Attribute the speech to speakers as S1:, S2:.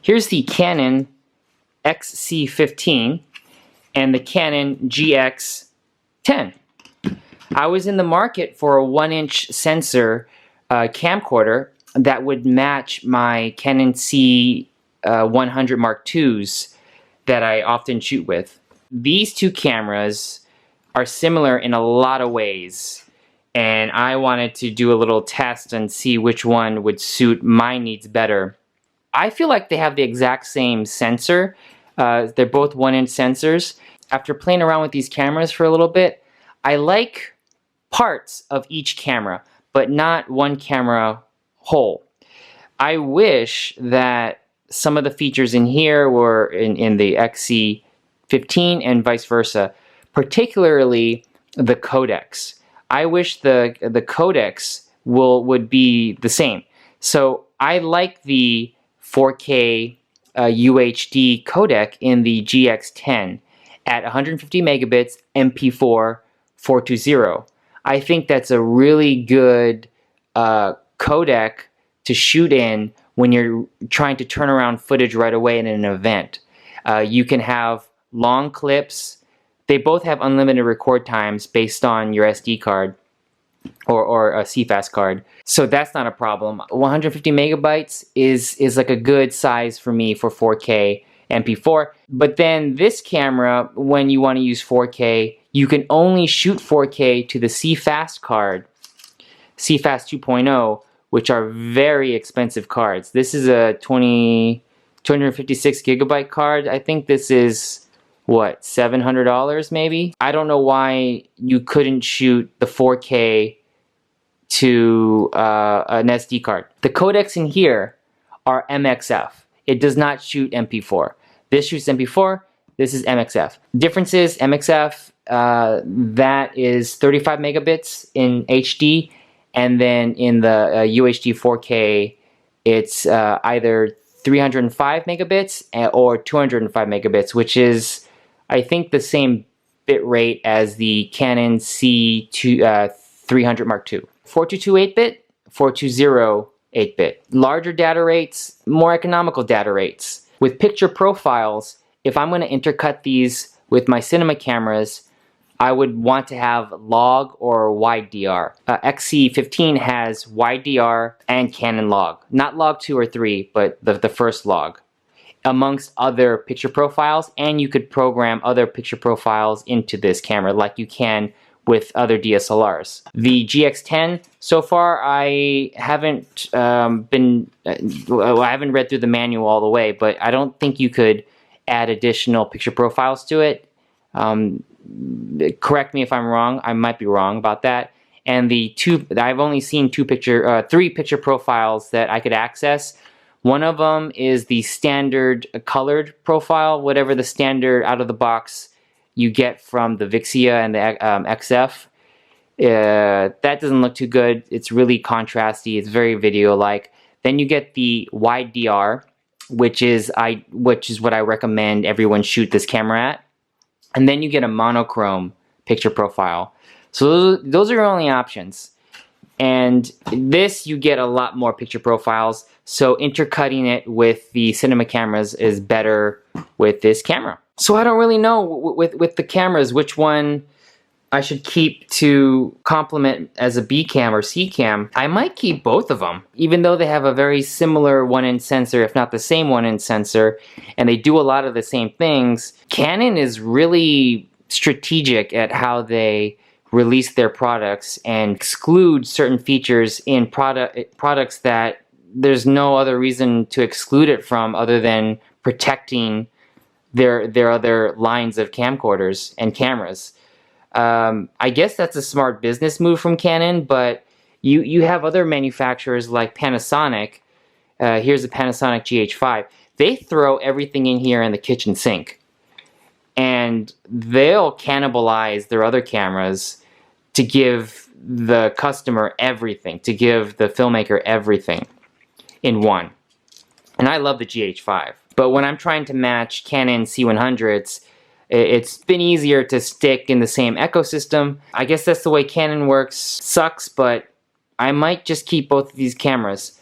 S1: Here's the Canon XC15 and the Canon GX10. I was in the market for a 1-inch sensor camcorder that would match my Canon C100 Mark IIs that I often shoot with. These two cameras are similar in a lot of ways, and I wanted to do a little test and see which one would suit my needs better. I feel like they have the exact same sensor. They're both 1-inch sensors. After playing around with these cameras for a little bit, I like parts of each camera, but not one camera whole. I wish that some of the features in here were in the XC15 and vice versa, particularly the codecs. I wish the codecs would be the same. So I like the 4K UHD codec in the GX10 at 150 megabits MP4 420. I think that's a really good codec to shoot in when you're trying to turn around footage right away in an event. You can have long clips. They both have unlimited record times based on your SD card or a CFast card. So that's not a problem. 150 megabytes is like a good size for me for 4K MP4. But then this camera, when you want to use 4K, you can only shoot 4K to the CFast card, CFast 2.0, which are very expensive cards. This is a 256 gigabyte card. I think this is, what, $700 maybe? I don't know why you couldn't shoot the 4K to an SD card. The codecs in here are MXF. It does not shoot MP4. This shoots MP4, this is MXF. Differences, MXF, that is 35 megabits in HD, and then in the UHD 4K, it's either 305 megabits or 205 megabits, which is, I think, the same bit rate as the Canon C300 Mark II. 422 8-bit, 420 8-bit. Larger data rates, more economical data rates. With picture profiles, if I'm going to intercut these with my cinema cameras, I would want to have log or wide DR. XC15 has wide DR and Canon log. Not log 2 or 3, but the first log, amongst other picture profiles, and you could program other picture profiles into this camera like you can with other DSLRs. The GX10, so far I haven't I haven't read through the manual all the way, but I don't think you could add additional picture profiles to it. Correct me if I'm wrong. I might be wrong about that. And I've only seen three picture profiles that I could access. One of them is the standard colored profile, whatever the standard out of the box you get from the Vixia and the XF. That doesn't look too good. It's really contrasty. It's very video-like. Then you get the wide DR, which is what I recommend everyone shoot this camera at. And then you get a monochrome picture profile. So those are your only options. And this, you get a lot more picture profiles. So intercutting it with the cinema cameras is better with this camera. So I don't really know with the cameras which one I should keep to complement as a B cam or C cam. I might keep both of them, even though they have a very similar 1-inch sensor, if not the same 1-inch sensor, and they do a lot of the same things. Canon is really strategic at how they release their products and exclude certain features in products that there's no other reason to exclude it from other than protecting their other lines of camcorders and cameras. I guess that's a smart business move from Canon, but you have other manufacturers like Panasonic. Here's a Panasonic GH5. They throw everything in here in the kitchen sink, and they'll cannibalize their other cameras to give the customer everything, to give the filmmaker everything in one. And I love the GH5. But when I'm trying to match Canon C100s, it's been easier to stick in the same ecosystem. I guess that's the way Canon works. Sucks, but I might just keep both of these cameras.